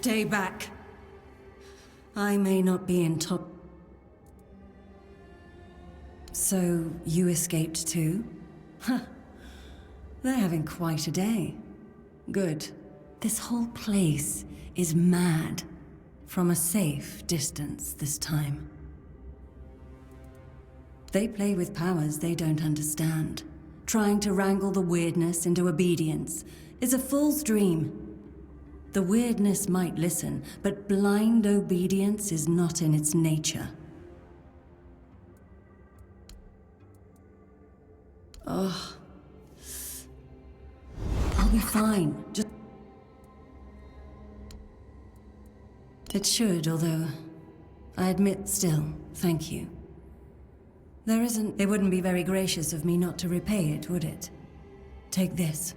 Stay back. I may not be in top... So, you escaped too? Huh. They're having quite a day. Good. This whole place is mad. From a safe distance this time. They play with powers they don't understand. Trying to wrangle the weirdness into obedience is a fool's dream. The weirdness might listen, but blind obedience is not in its nature. Oh. I'll be fine. Just... It should, although... I admit still, thank you. It wouldn't be very gracious of me not to repay it, would it? Take this.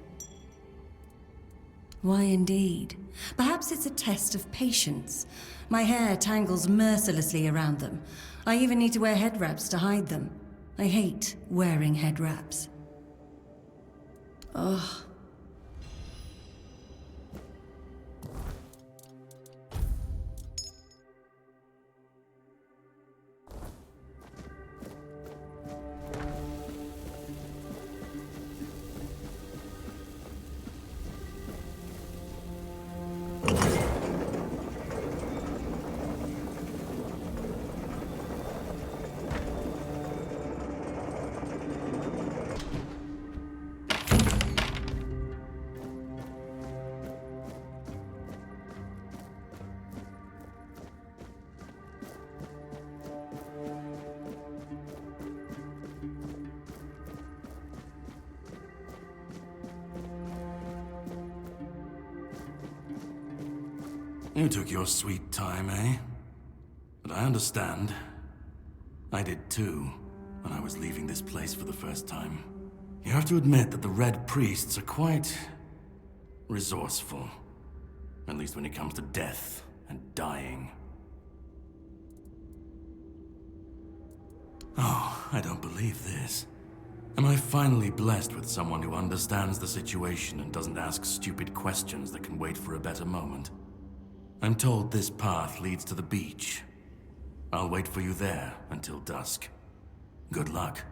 Why indeed? Perhaps it's a test of patience. My hair tangles mercilessly around them. I even need to wear head wraps to hide them. I hate wearing head wraps. Oh. You took your sweet time, eh? But I understand. I did too, when I was leaving this place for the first time. You have to admit that the Red Priests are quite... resourceful. At least when it comes to death and dying. Oh, I don't believe this. Am I finally blessed with someone who understands the situation and doesn't ask stupid questions that can wait for a better moment? I'm told this path leads to the beach. I'll wait for you there until dusk. Good luck.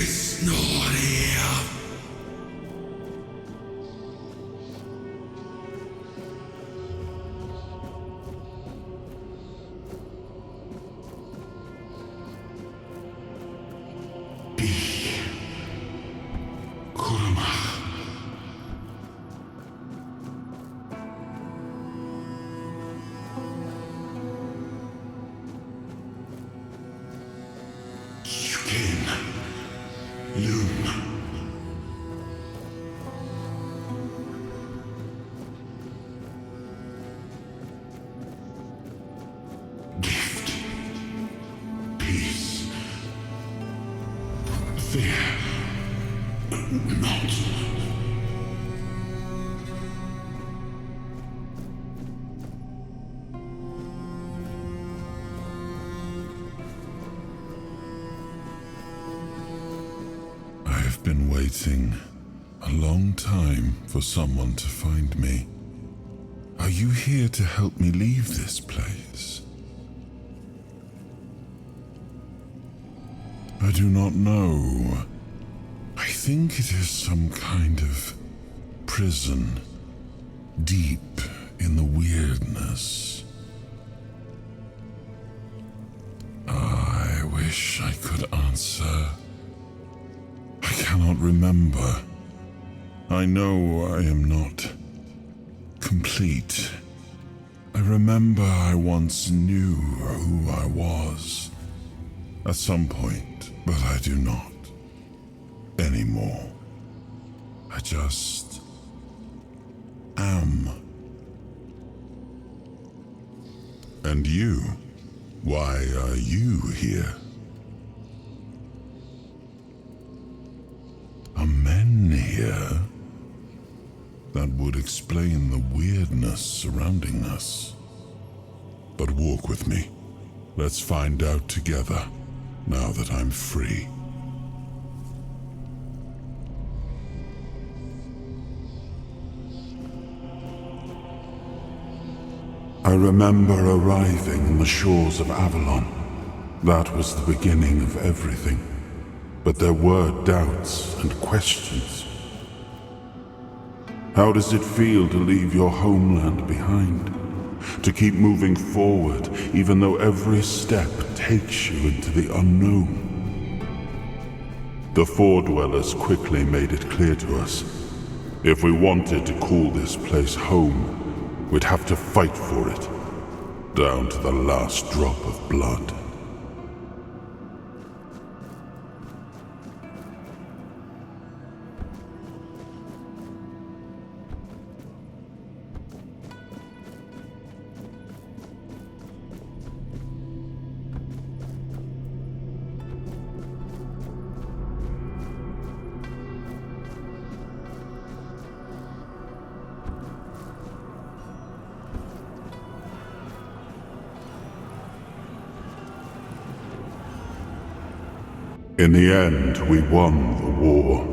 It's not here. I've been waiting a long time for someone to find me. Are you here to help me leave this place? I do not know. I think it is some kind of prison, deep in the weirdness. I wish I could answer. I cannot remember. I know I am not complete. I remember I once knew who I was at some point, but I do not anymore. I just am. And you? Why are you here? Are men here? That would explain the weirdness surrounding us. But walk with me. Let's find out together, now that I'm free. I remember arriving on the shores of Avalon. That was the beginning of everything. But there were doubts and questions. How does it feel to leave your homeland behind? To keep moving forward, even though every step takes you into the unknown? The Four-Dwellers quickly made it clear to us. If we wanted to call this place home, we'd have to fight for it, down to the last drop of blood. In the end, we won the war.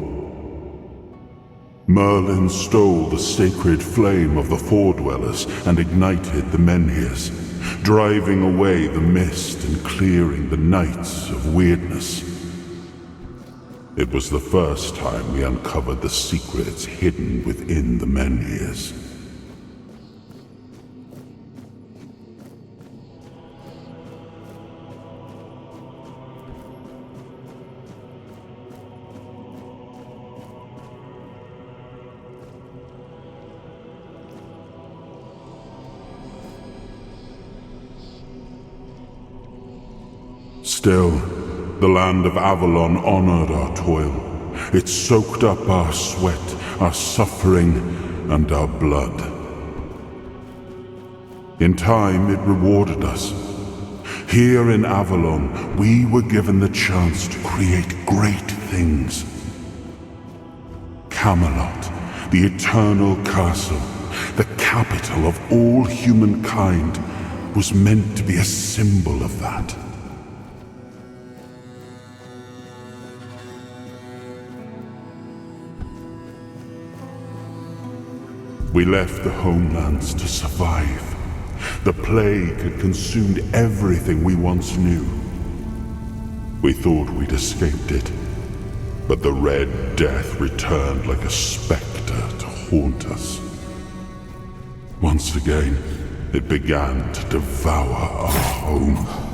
Merlin stole the sacred flame of the Four-Dwellers and ignited the Menhirs, driving away the mist and clearing the nights of weirdness. It was the first time we uncovered the secrets hidden within the Menhirs. Still, the land of Avalon honored our toil. It soaked up our sweat, our suffering, and our blood. In time, it rewarded us. Here in Avalon, we were given the chance to create great things. Camelot, the eternal castle, the capital of all humankind, was meant to be a symbol of that. We left the homelands to survive. The plague had consumed everything we once knew. We thought we'd escaped it, But the Red Death returned like a spectre to haunt us. Once again, it began to devour our home.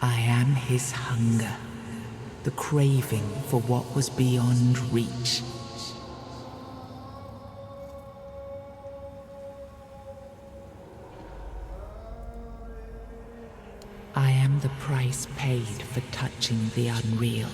I am his hunger, the craving for what was beyond reach. I am the price paid for touching the unreal.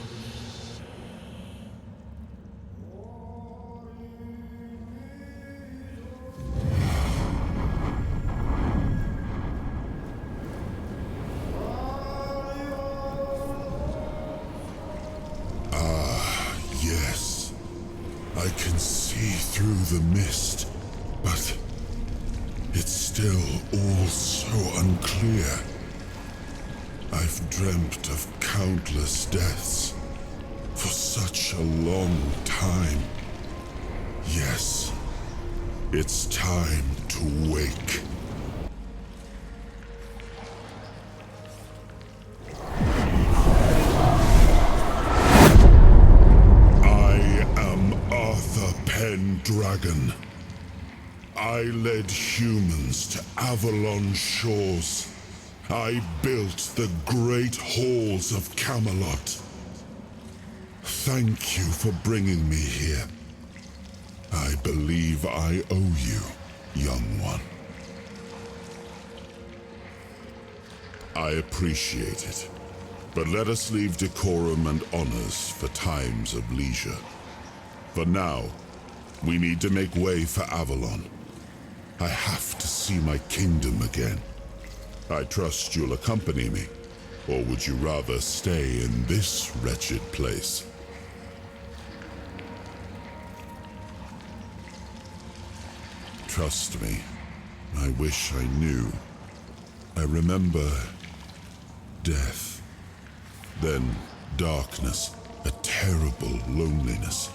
Yes, I can see through the mist, but it's still all so unclear. I've dreamt of countless deaths for such a long time. Yes, it's time to wake. Pendragon. I led humans to Avalon shores I built the great halls of Camelot. Thank you for bringing me here. I believe I owe you, young one. I appreciate it, but let us leave decorum and honors for times of leisure. For now, we need to make way for Avalon. I have to see my kingdom again. I trust you'll accompany me, or would you rather stay in this wretched place? Trust me, I wish I knew. I remember death, then darkness, a terrible loneliness.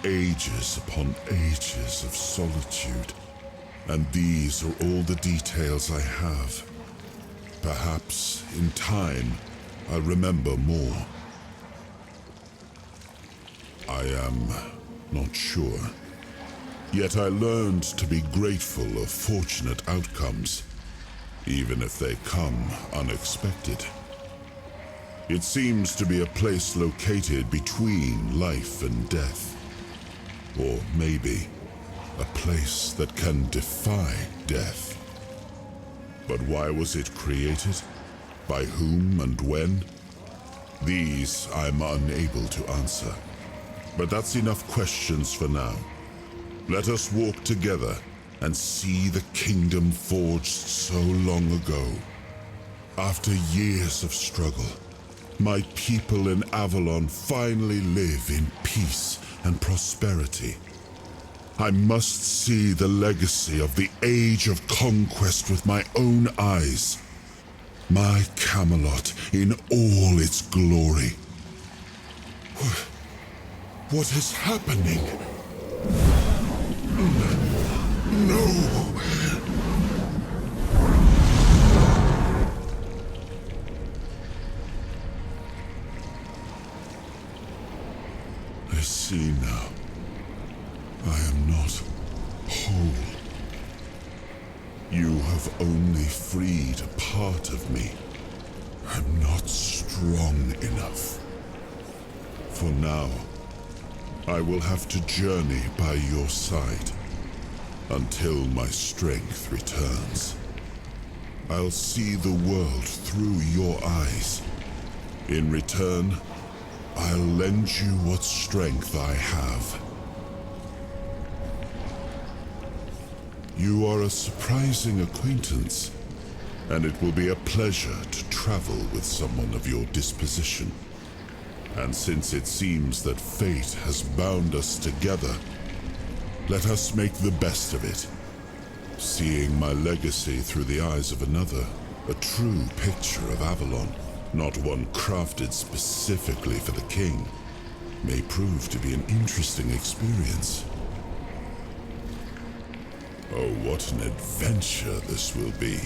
Ages upon ages of solitude. And these are all the details I have. Perhaps, in time, I'll remember more. I am not sure. Yet I learned to be grateful of fortunate outcomes, even if they come unexpected. It seems to be a place located between life and death. Or maybe a place that can defy death. But why was it created? By whom and when? These I'm unable to answer. But that's enough questions for now. Let us walk together and see the kingdom forged so long ago. After years of struggle, my people in Avalon finally live in peace and prosperity. I must see the legacy of the Age of Conquest with my own eyes. My Camelot in all its glory. What is happening? No! I see now. I am not whole. You have only freed a part of me. I'm not strong enough. For now, I will have to journey by your side until my strength returns. I'll see the world through your eyes. In return, I'll lend you what strength I have. You are a surprising acquaintance, and it will be a pleasure to travel with someone of your disposition. And since it seems that fate has bound us together, let us make the best of it. Seeing my legacy through the eyes of another, a true picture of Avalon, not one crafted specifically for the king, may prove to be an interesting experience. Oh, what an adventure this will be.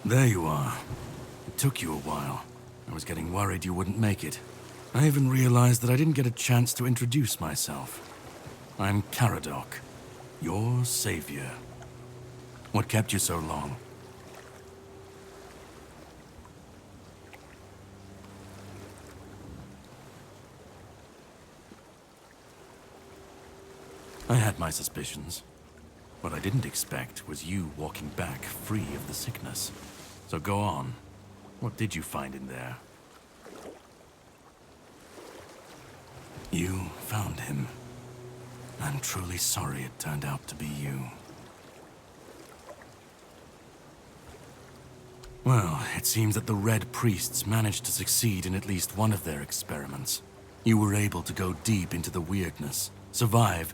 There you are. It took you a while. I was getting worried you wouldn't make it. I even realized that I didn't get a chance to introduce myself. I'm Caradoc, your savior. What kept you so long? I had my suspicions. What I didn't expect was you walking back free of the sickness. So go on. What did you find in there? You found him. I'm truly sorry it turned out to be you. Well, it seems that the Red Priests managed to succeed in at least one of their experiments. You were able to go deep into the weirdness, survive,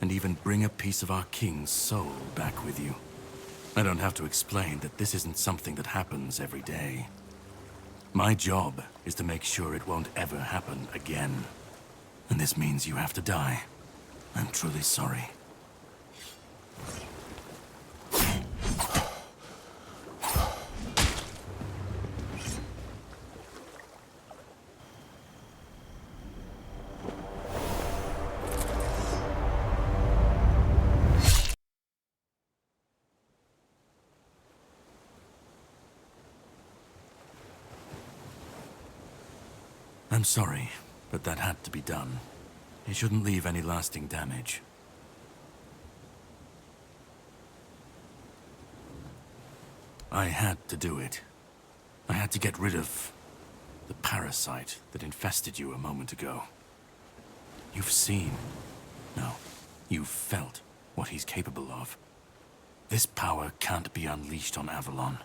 and even bring a piece of our king's soul back with you. I don't have to explain that this isn't something that happens every day. My job is to make sure it won't ever happen again. And this means you have to die. I'm truly sorry. I'm sorry, but that had to be done. It shouldn't leave any lasting damage. I had to do it. I had to get rid of the parasite that infested you a moment ago. You've seen, no, you've felt what he's capable of. This power can't be unleashed on Avalon.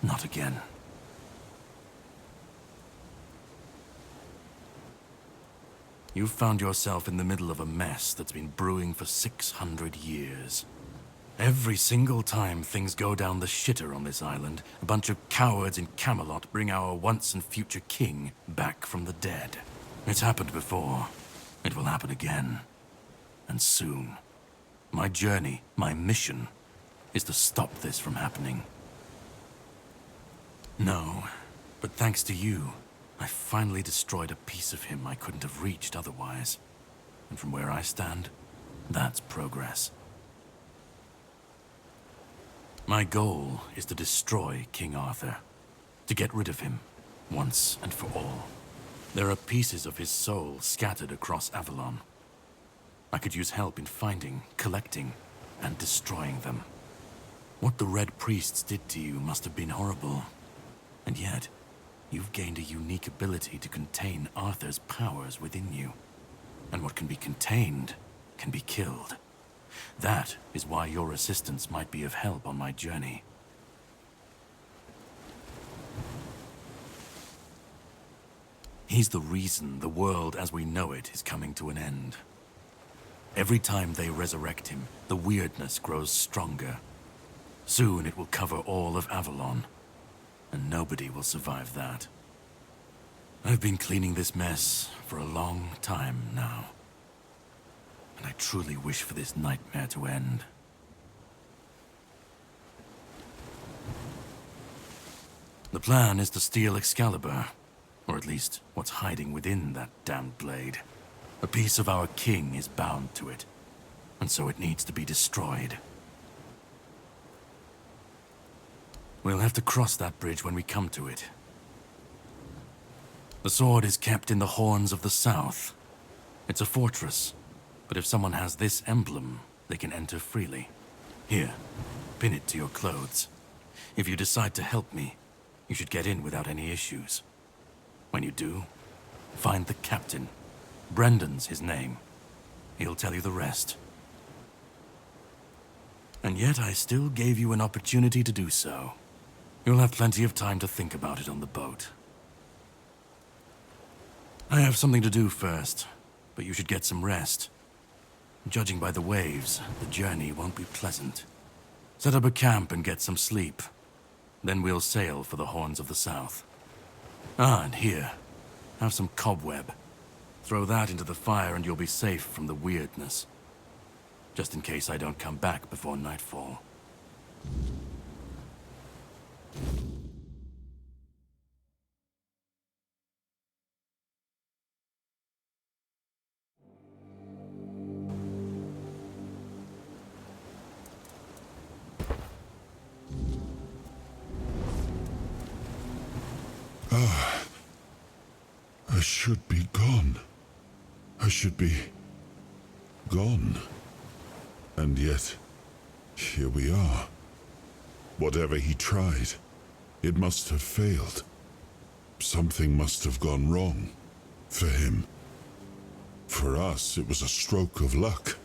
Not again. You've found yourself in the middle of a mess that's been brewing for 600 years. Every single time things go down the shitter on this island, a bunch of cowards in Camelot bring our once and future king back from the dead. It's happened before. It will happen again. And soon. My journey, my mission, is to stop this from happening. No, but thanks to you, I finally destroyed a piece of him I couldn't have reached otherwise. And from where I stand, that's progress. My goal is to destroy King Arthur. To get rid of him, once and for all. There are pieces of his soul scattered across Avalon. I could use help in finding, collecting, and destroying them. What the Red Priests did to you must have been horrible. And yet, you've gained a unique ability to contain Arthur's powers within you. And what can be contained can be killed. That is why your assistance might be of help on my journey. He's the reason the world as we know it is coming to an end. Every time they resurrect him, the weirdness grows stronger. Soon it will cover all of Avalon. And nobody will survive that. I've been cleaning this mess for a long time now. And I truly wish for this nightmare to end. The plan is to steal Excalibur, or at least what's hiding within that damned blade. A piece of our king is bound to it, and so it needs to be destroyed. We'll have to cross that bridge when we come to it. The sword is kept in the Horns of the South. It's a fortress, but if someone has this emblem, they can enter freely. Here, pin it to your clothes. If you decide to help me, you should get in without any issues. When you do, find the captain. Brendan's his name. He'll tell you the rest. And yet I still gave you an opportunity to do so. You'll have plenty of time to think about it on the boat. I have something to do first, but you should get some rest. Judging by the waves, the journey won't be pleasant. Set up a camp and get some sleep. Then we'll sail for the Horns of the South. Ah, and here, have some cobweb. Throw that into the fire and you'll be safe from the weirdness. Just in case I don't come back before nightfall. I should be gone. I should be gone. And yet, here we are. Whatever he tried, it must have failed. Something must have gone wrong. For him. For us, it was a stroke of luck.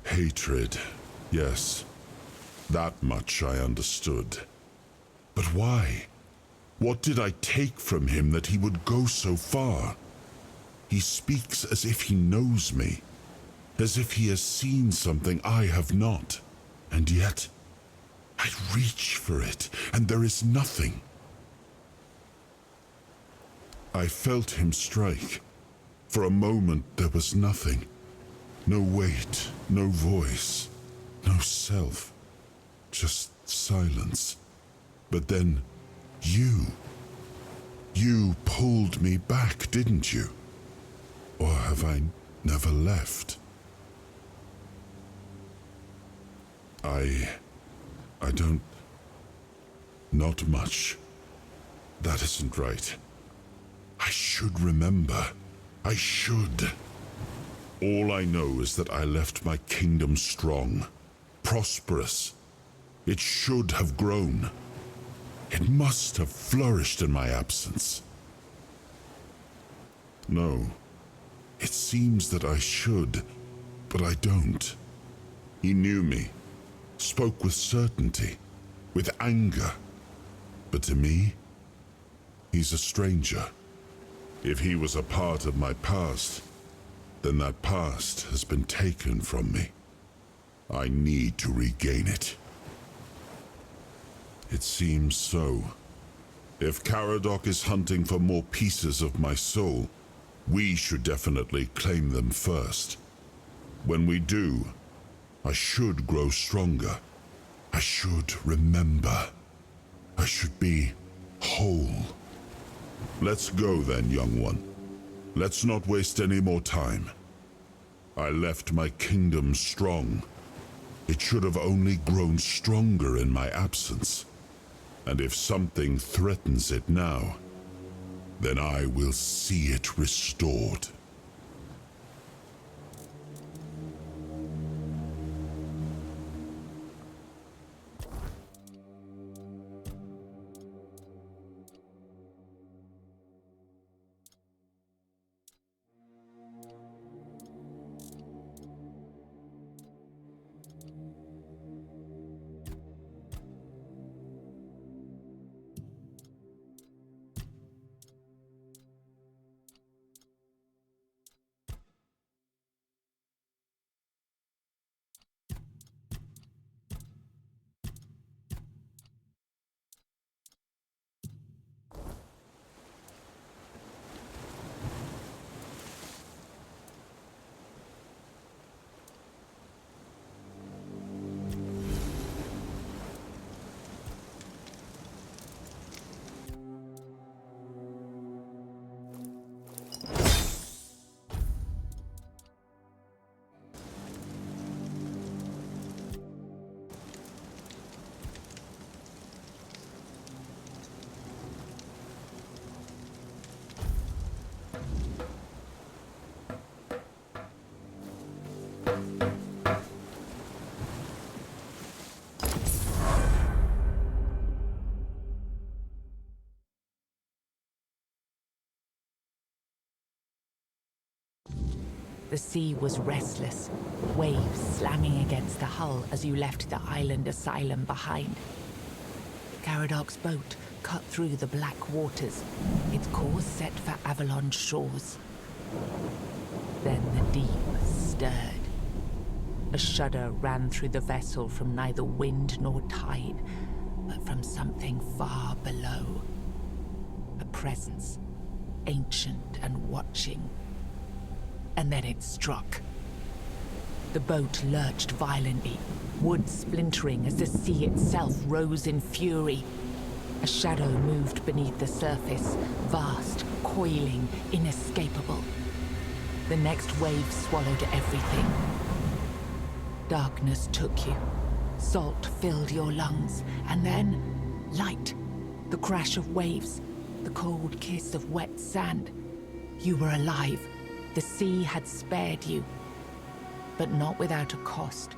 Hatred, yes. That much I understood. But why? What did I take from him that he would go so far? He speaks as if he knows me, as if he has seen something I have not. And yet, I reach for it, and there is nothing. I felt him strike. For a moment, there was nothing. No weight, no voice, no self. Just silence. But then, you pulled me back, didn't you? Or have I never left? I don't... Not much. That isn't right. I should remember. I should. All I know is that I left my kingdom strong, prosperous. It should have grown. It must have flourished in my absence. No. It seems that I should, but I don't. He knew me, spoke with certainty, with anger. But to me, he's a stranger. If he was a part of my past, then that past has been taken from me. I need to regain it. It seems so. If Caradoc is hunting for more pieces of my soul, we should definitely claim them first. When we do, I should grow stronger. I should remember. I should be whole. Let's go then, young one. Let's not waste any more time. I left my kingdom strong. It should have only grown stronger in my absence. And if something threatens it now, then I will see it restored. The sea was restless, waves slamming against the hull as you left the island asylum behind. Caradoc's boat cut through the black waters, its course set for Avalon's shores. Then the deep stirred. A shudder ran through the vessel from neither wind nor tide, but from something far below. A presence, ancient and watching. And then it struck. The boat lurched violently, wood splintering as the sea itself rose in fury. A shadow moved beneath the surface, vast, coiling, inescapable. The next wave swallowed everything. Darkness took you, Salt filled your lungs, and then light. The crash of waves, the cold kiss of wet sand. You were alive. The sea had spared you, but not without a cost.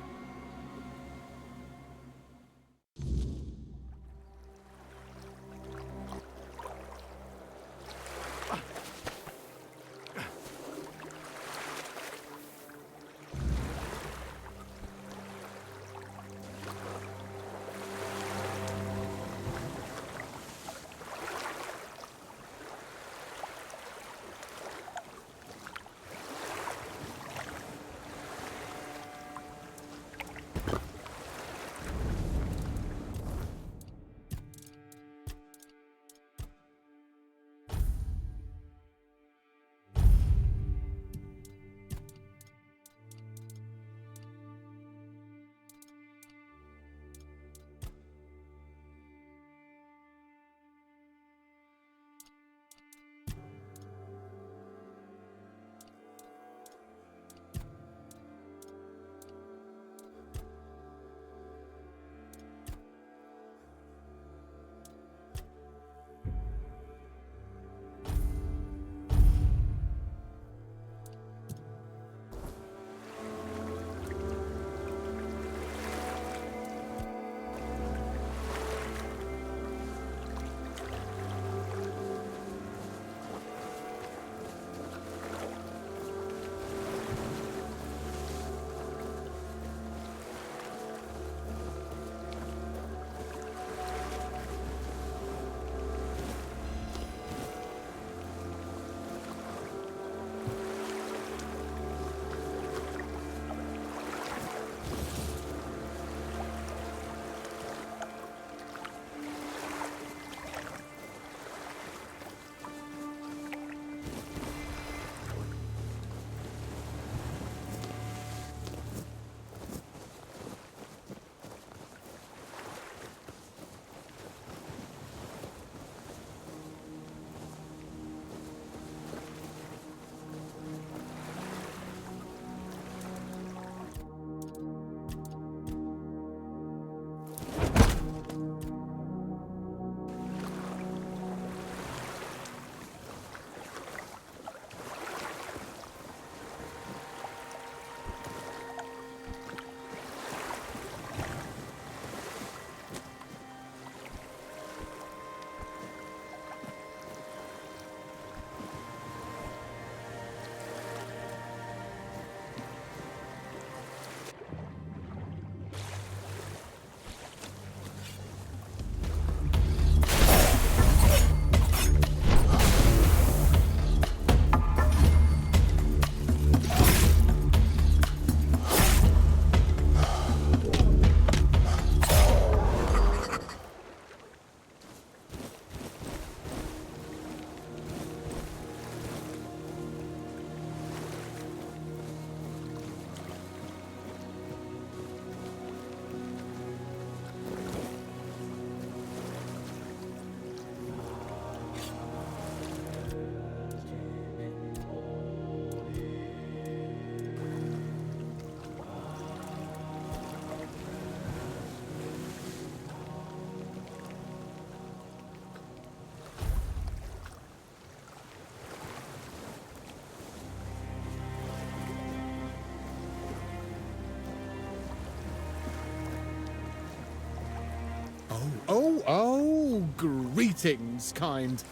Oh, greetings, kind.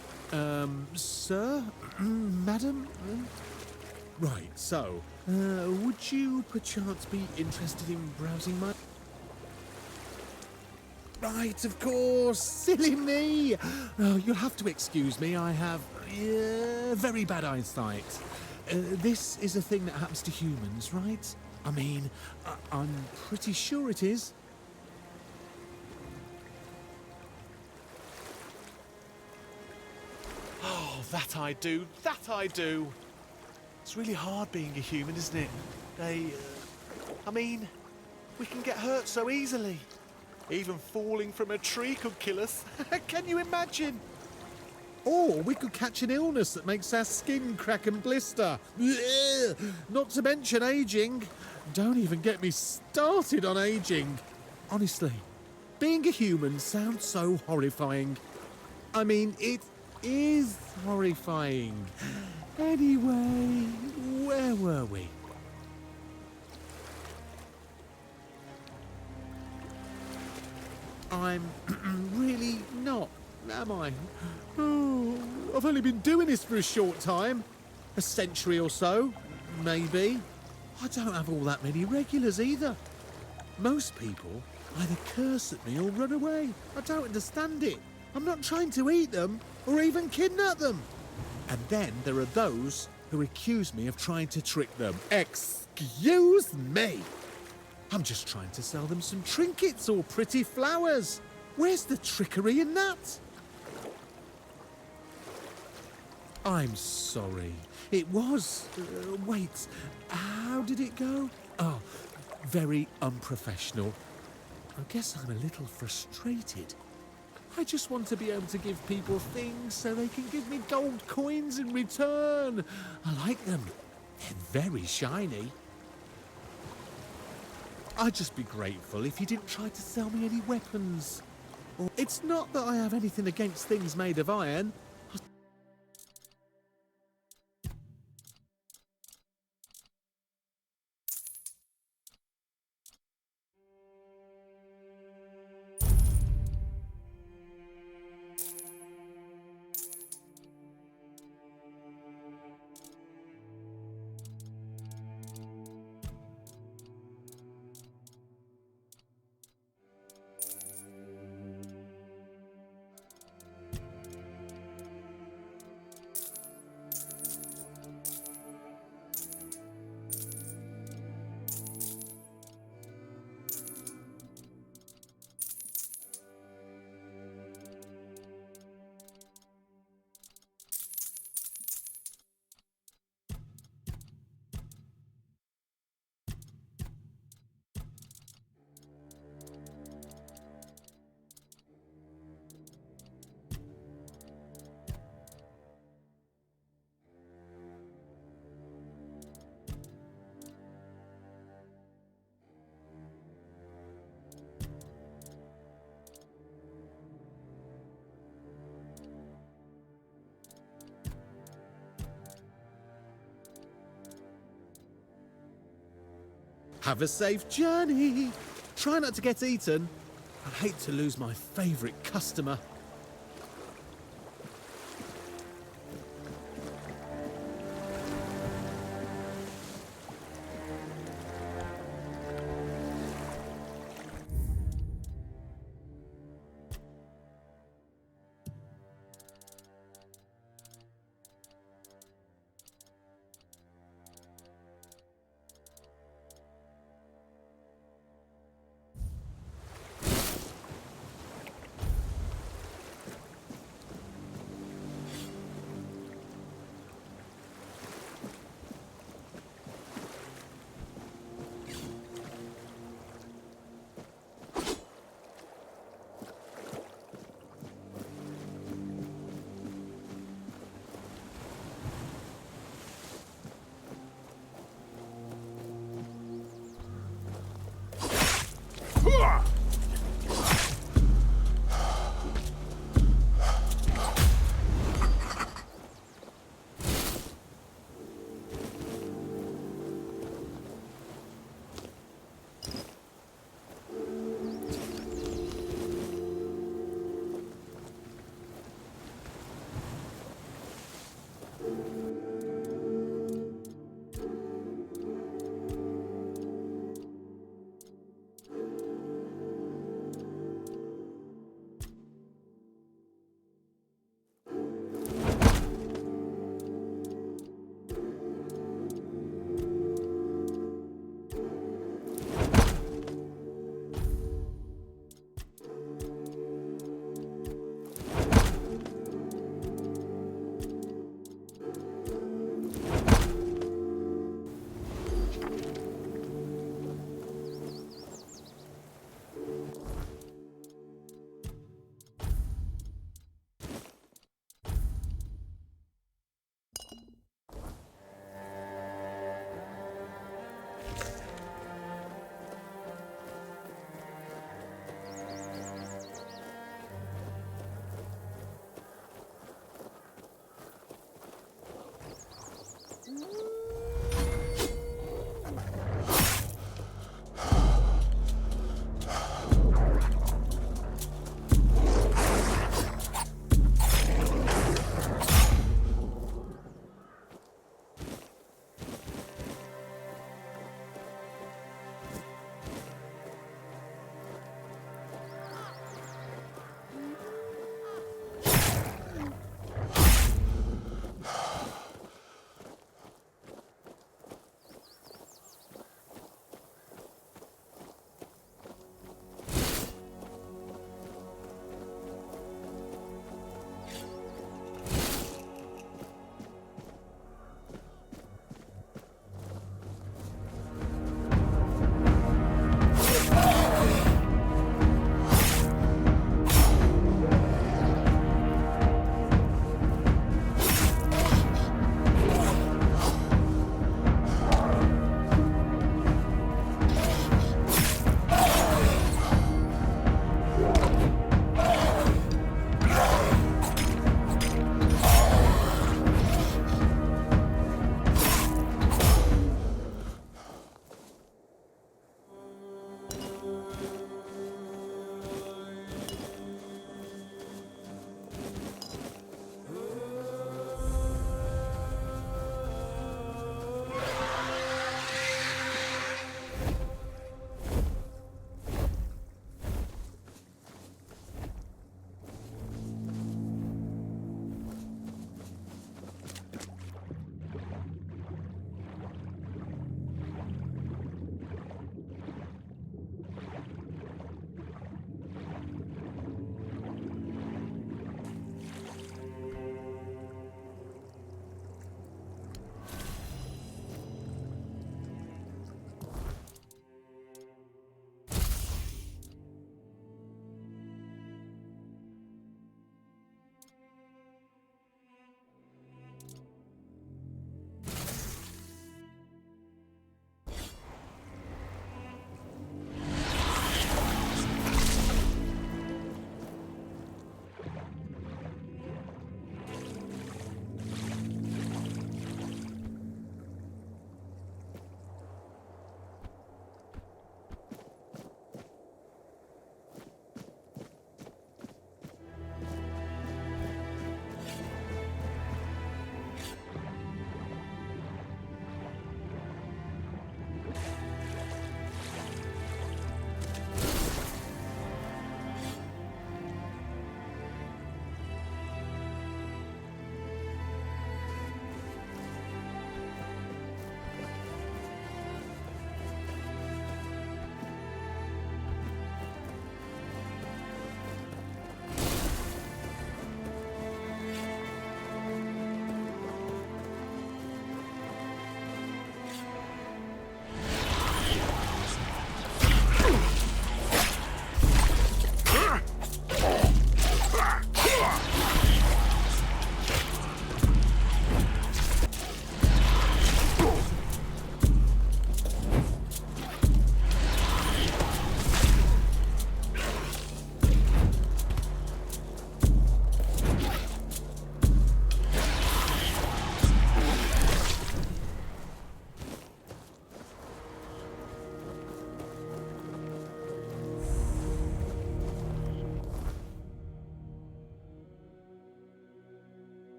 Sir? Madam? Right, so, would you perchance be interested in browsing my... Right, of course, silly me! Oh, you'll have to excuse me, I have very bad eyesight. This is a thing that happens to humans, right? I mean, I'm pretty sure it is. Oh, that I do, that I do. It's really hard being a human, isn't it? I mean, we can get hurt so easily. Even falling from a tree could kill us. Can you imagine? Or we could catch an illness that makes our skin crack and blister. Not to mention aging. Don't even get me started on aging. Honestly, being a human sounds so horrifying. I mean, it is horrifying. Anyway, where were we? I'm really not, am I? Oh, I've only been doing this for a short time. A century or so, maybe. I don't have all that many regulars either. Most people either curse at me or run away. I don't understand it. I'm not trying to eat them or even kidnap them. And then there are those who accuse me of trying to trick them. Excuse me! I'm just trying to sell them some trinkets or pretty flowers. Where's the trickery in that? I'm sorry. It was... wait, how did it go? Oh, very unprofessional. I guess I'm a little frustrated. I just want to be able to give people things so they can give me gold coins in return. I like them. They're very shiny. I'd just be grateful if you didn't try to sell me any weapons. It's not that I have anything against things made of iron. Have a safe journey. Try not to get eaten. I'd hate to lose my favourite customer.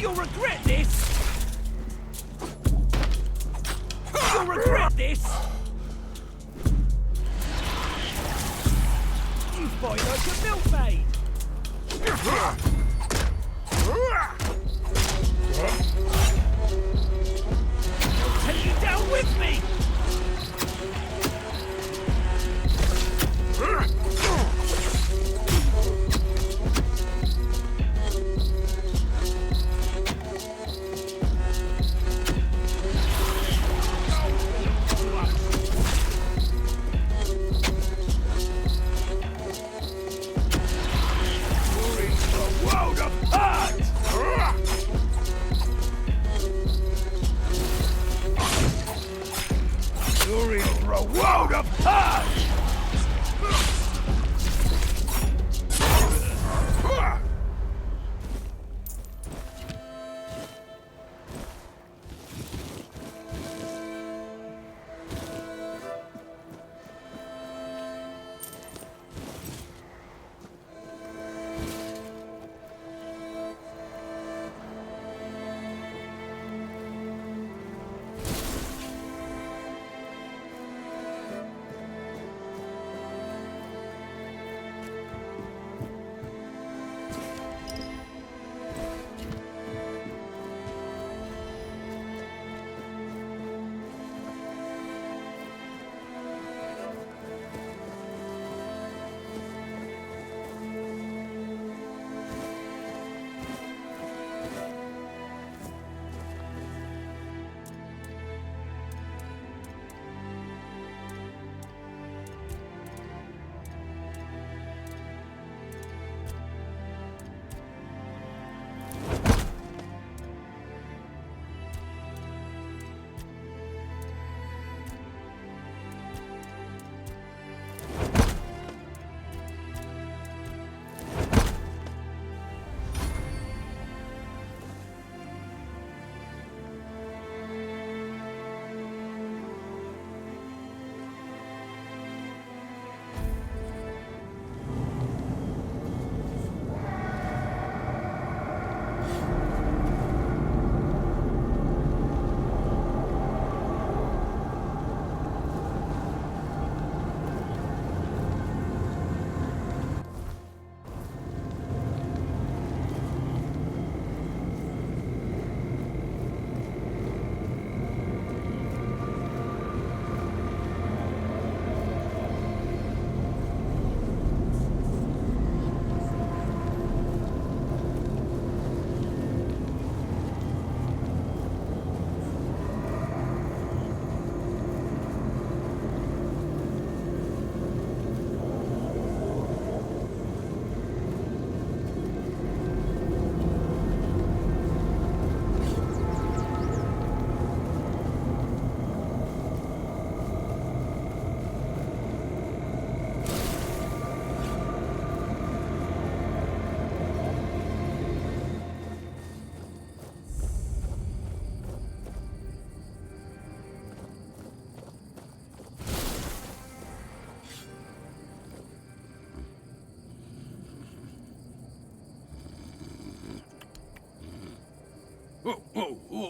You'll regret this! You'll regret this! You fight like a milkmaid! I'll take you down with me!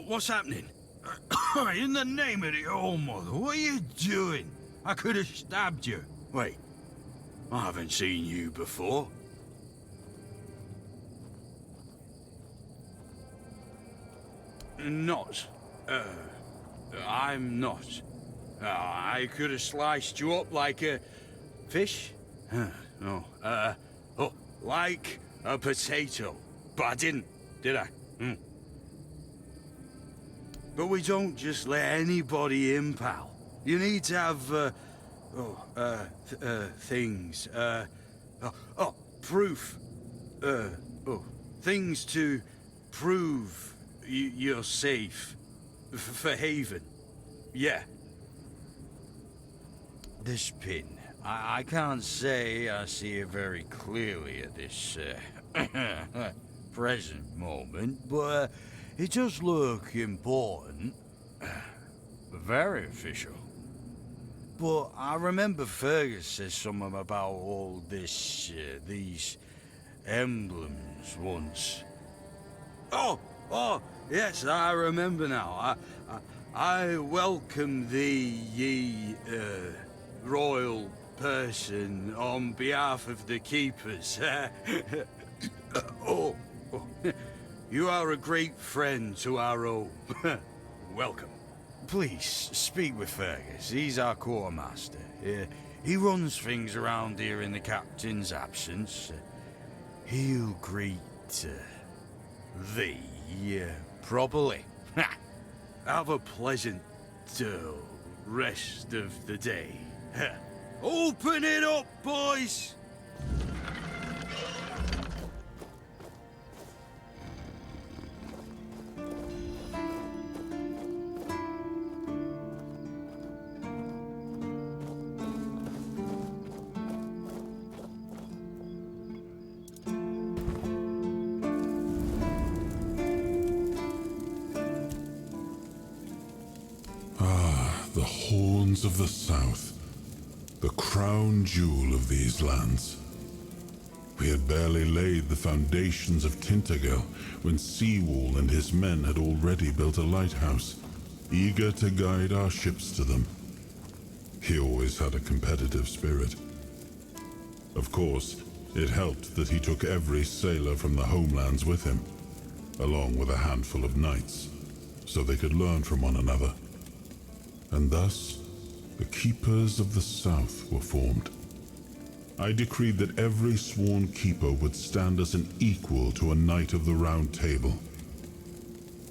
What's happening? In the name of the All Mother, what are you doing? I could have stabbed you. Wait, I haven't seen you before. Not. I'm not. I could have sliced you up like a fish? No. Like a potato. But I didn't, did I? But we don't just let anybody in, pal. You need to have, things. Proof. Things to prove you're safe. For Haven. Yeah. This pin. I can't say I see it very clearly at this, present moment, but it does look important. Very official. But I remember Fearghas said something about all this, these emblems once. Oh, Oh, yes, I remember now. I welcome thee, ye, royal person, on behalf of the keepers. Oh, you are a great friend to our home. Welcome. Please, speak with Fearghas. He's our quartermaster. He runs things around here in the captain's absence. He'll greet thee properly. Have a pleasant rest of the day. Open it up, boys! The horns of the south, the crown jewel of these lands. We had barely laid the foundations of Tintergel when Seawall and his men had already built a lighthouse, eager to guide our ships to them. He always had a competitive spirit. Of course, it helped that he took every sailor from the homelands with him, along with a handful of knights, so they could learn from one another. And thus, the Keepers of the South were formed. I decreed that every sworn keeper would stand as an equal to a Knight of the Round Table.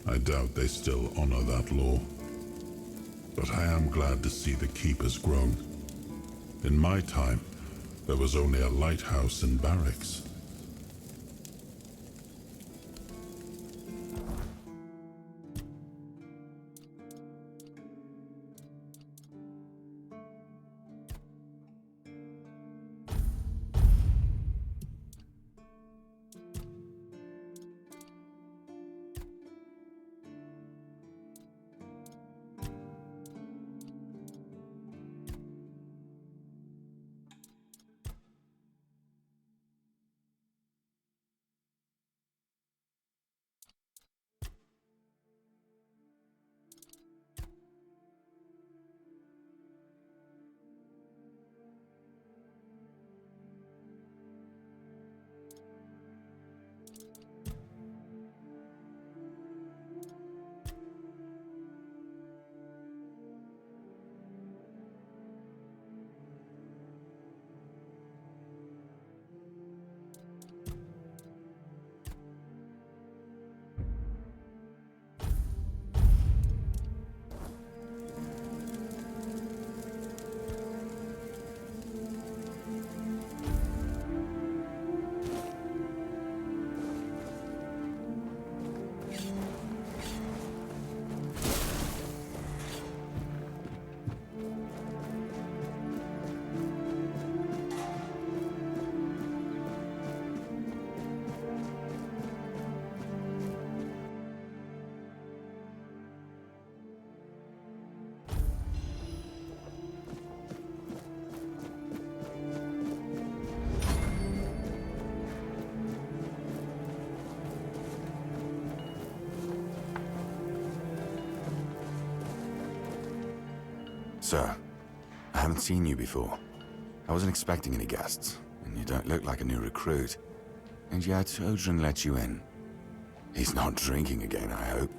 I doubt they still honor that law. But I am glad to see the keepers grown. In my time, there was only a lighthouse and barracks. Sir, I haven't seen you before. I wasn't expecting any guests, and you don't look like a new recruit. And yet, Odrin let you in. He's not drinking again, I hope.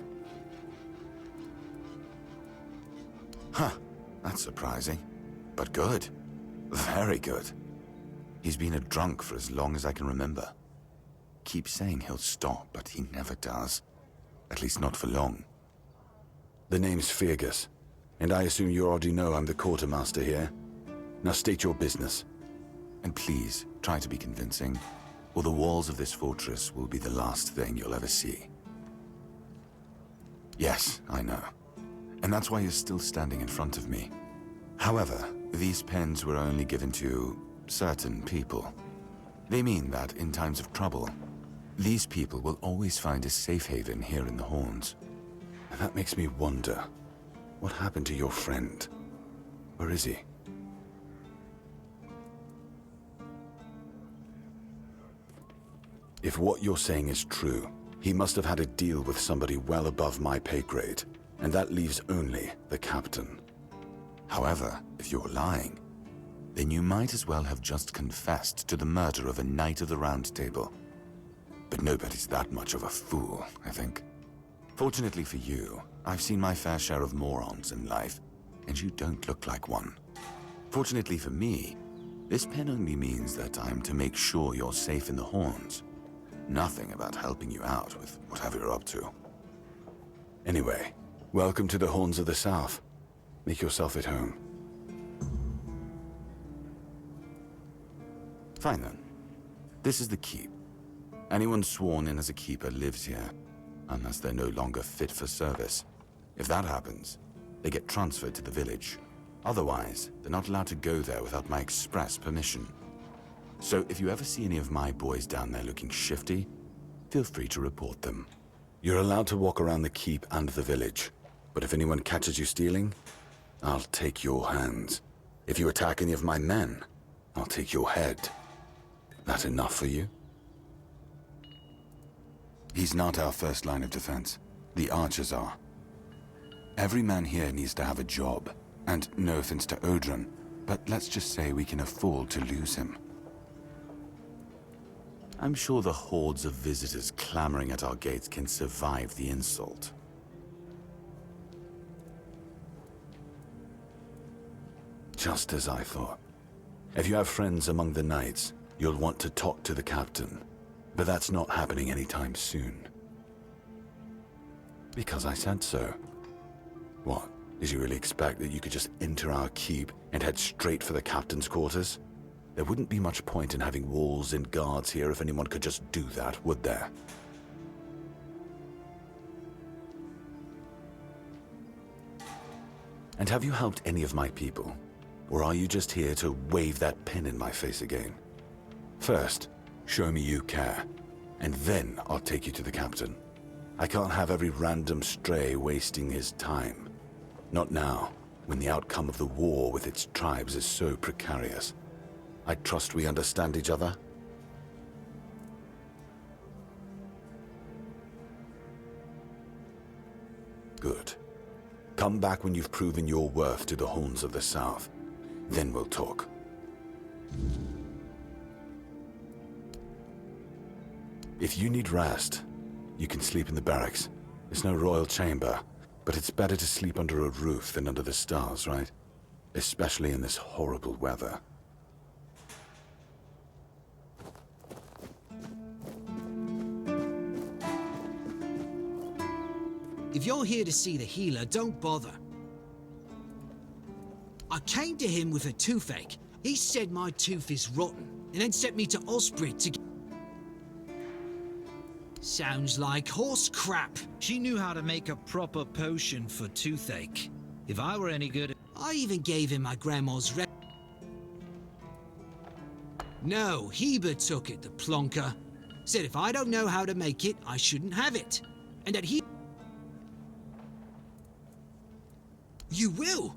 Huh, that's surprising. But good. Very good. He's been a drunk for as long as I can remember. Keeps saying he'll stop, but he never does. At least not for long. The name's Fearghas, and I assume you already know I'm the quartermaster here. Now state your business. And please, try to be convincing, or the walls of this fortress will be the last thing you'll ever see. Yes, I know. And that's why you're still standing in front of me. However, these pens were only given to certain people. They mean that in times of trouble, these people will always find a safe haven here in the Horns. And that makes me wonder, what happened to your friend? Where is he? If what you're saying is true, He must have had a deal with somebody well above my pay grade, and that leaves only the captain. However, if you're lying, then you might as well have just confessed to the murder of a Knight of the Round Table. But nobody's that much of a fool, I think. Fortunately for you, I've seen my fair share of morons in life, and you don't look like one. Fortunately for me, this pen only means that I'm to make sure you're safe in the Horns. Nothing about helping you out with whatever you're up to. Anyway, welcome to the Horns of the South. Make yourself at home. Fine then. This is the keep. Anyone sworn in as a keeper lives here, unless they're no longer fit for service. If that happens, they get transferred to the village. Otherwise, they're not allowed to go there without my express permission. So if you ever see any of my boys down there looking shifty, feel free to report them. You're allowed to walk around the keep and the village, but if anyone catches you stealing, I'll take your hands. If you attack any of my men, I'll take your head. That enough for you? He's not our first line of defense. The archers are. Every man here needs to have a job. And no offense to Odrin, but let's just say we can afford to lose him. I'm sure the hordes of visitors clamoring at our gates can survive the insult. Just as I thought. If you have friends among the knights, you'll want to talk to the captain. But that's not happening anytime soon. Because I said so. What? Did you really expect that you could just enter our keep and head straight for the captain's quarters? There wouldn't be much point in having walls and guards here if anyone could just do that, would there? And have you helped any of my people? Or are you just here to wave that pen in my face again? First, show me you care, and then I'll take you to the captain. I can't have every random stray wasting his time. Not now, when the outcome of the war with its tribes is so precarious. I trust we understand each other? Good. Come back when you've proven your worth to the Horns of the South. Then we'll talk. If you need rest, you can sleep in the barracks. It's no royal chamber, but it's better to sleep under a roof than under the stars, right? Especially in this horrible weather. If you're here to see the healer, don't bother. I came to him with a toothache. He said my tooth is rotten, and then sent me to Osprey to get... Sounds like horse crap. She knew how to make a proper potion for toothache. If I were any good... I even gave him my grandma's No, Heber took it, the plonker. Said if I don't know how to make it, I shouldn't have it. And that he... You will!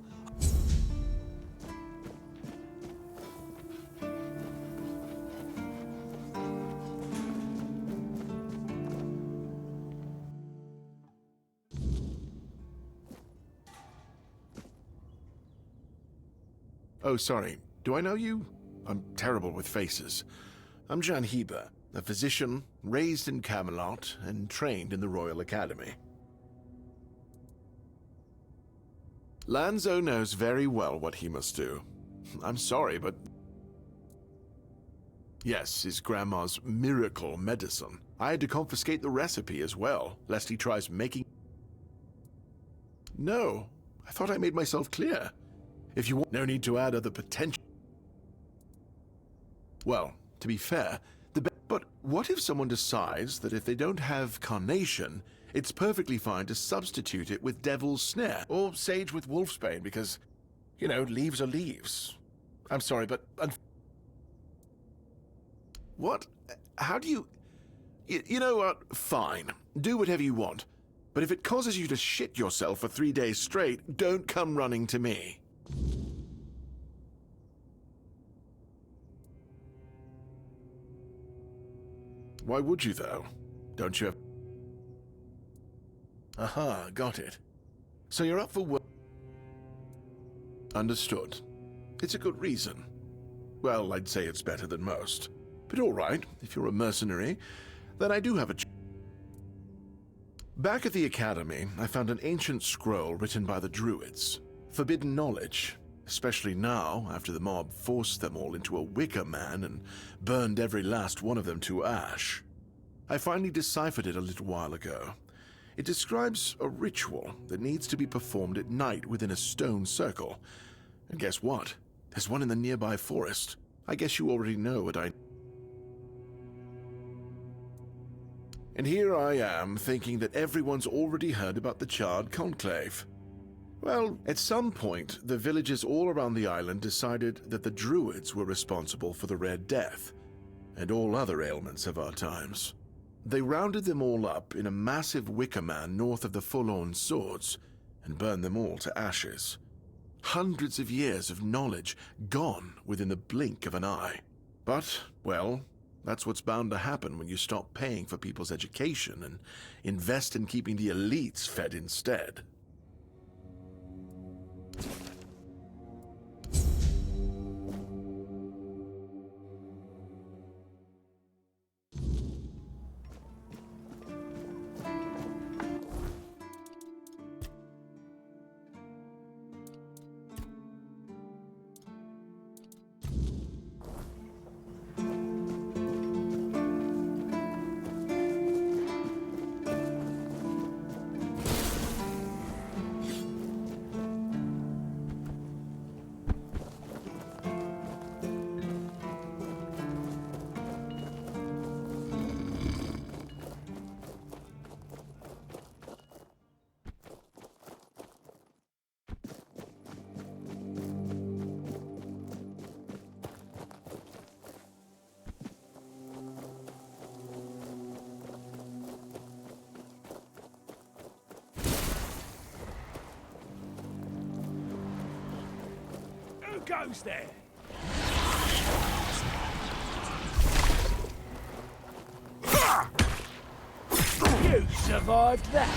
Oh, sorry. Do I know you? I'm terrible with faces. I'm Jann Heber, a physician raised in Camelot and trained in the Royal Academy. Lanzo knows very well what he must do. I'm sorry, but... Yes, his grandma's miracle medicine. I had to confiscate the recipe as well, lest he tries making... No, I thought I made myself clear. If you want, no need to add other potential... Well, to be fair, but what if someone decides that if they don't have carnation, it's perfectly fine to substitute it with Devil's Snare, or Sage with Wolfsbane, because, you know, leaves are leaves. I'm sorry, but... What? How do you... You know what? Fine. Do whatever you want. But if it causes you to shit yourself for 3 days straight, don't come running to me. Why would you, though? Don't you have... Aha, got it. So you're up for work. Understood. It's a good reason. Well, I'd say it's better than most. But all right, if you're a mercenary, then I do have a Back at the Academy, I found an ancient scroll written by the Druids. Forbidden knowledge, especially now, after the mob forced them all into a wicker man and burned every last one of them to ash. I finally deciphered it a little while ago. It describes a ritual that needs to be performed at night within a stone circle. And guess what? There's one in the nearby forest. I guess you already know what I... And here I am, thinking that everyone's already heard about the Charred Conclave. Well, at some point, the villagers all around the island decided that the Druids were responsible for the Red Death, and all other ailments of our times. They rounded them all up in a massive wicker man north of the Forlorn Swords, and burned them all to ashes. Hundreds of years of knowledge gone within the blink of an eye. But, well, that's what's bound to happen when you stop paying for people's education and invest in keeping the elites fed instead. Who goes there? You survived that.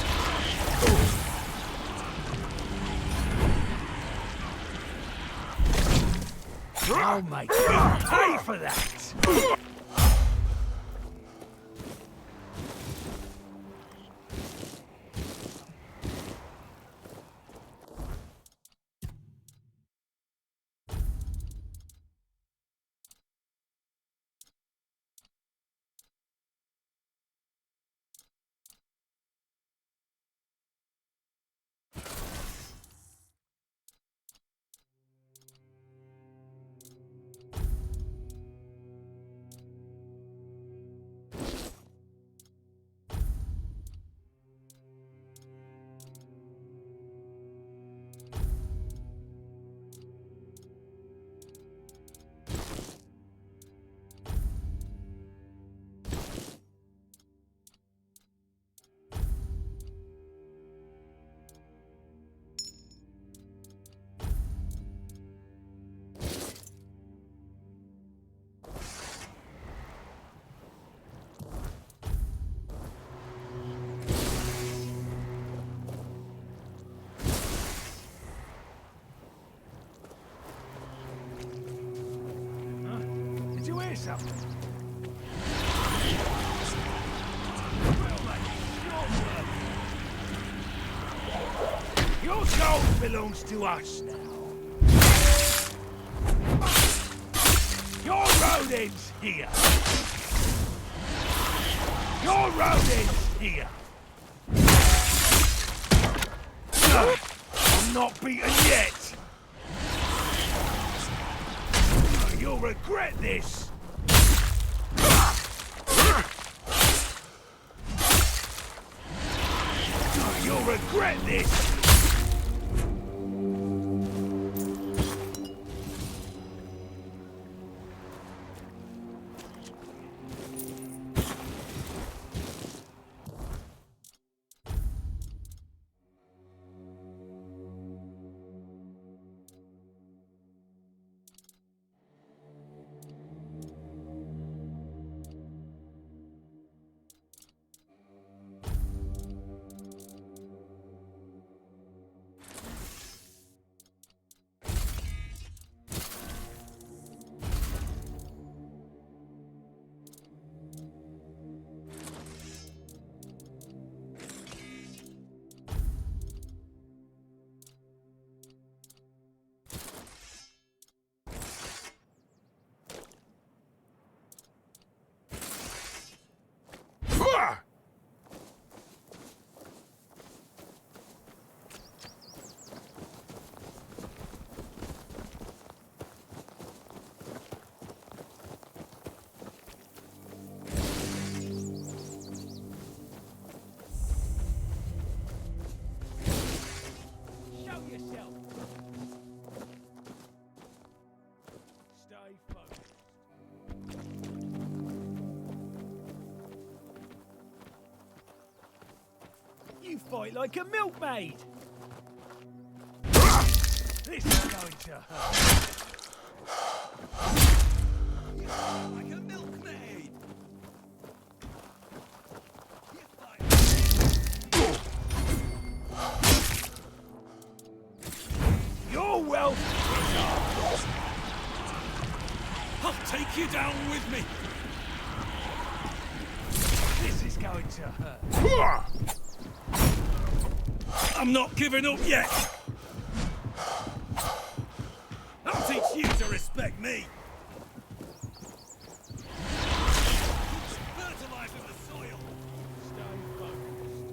I'll make you pay for that. Did you hear something? Your soul belongs to us now. Your road ends here. Your road ends here. I'm not beaten yet. You'll regret this. You'll regret this. fight like a milkmaid. This is going to hurt. Like a milkmaid. Your wealth is ours. I'll take you down with me. This is going to hurt. I'm not giving up yet. I'll teach you to respect me. Fertilizing the soil. Stay focused.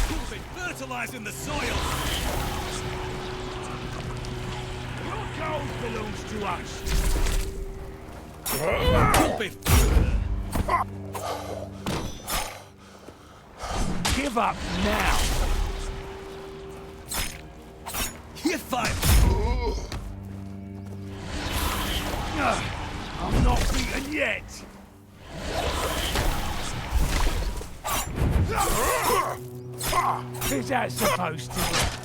You've been fertilizing the soil. Your gold belongs to us. You'll be Give up now. You fight. I'm not beaten yet. Is that supposed to work?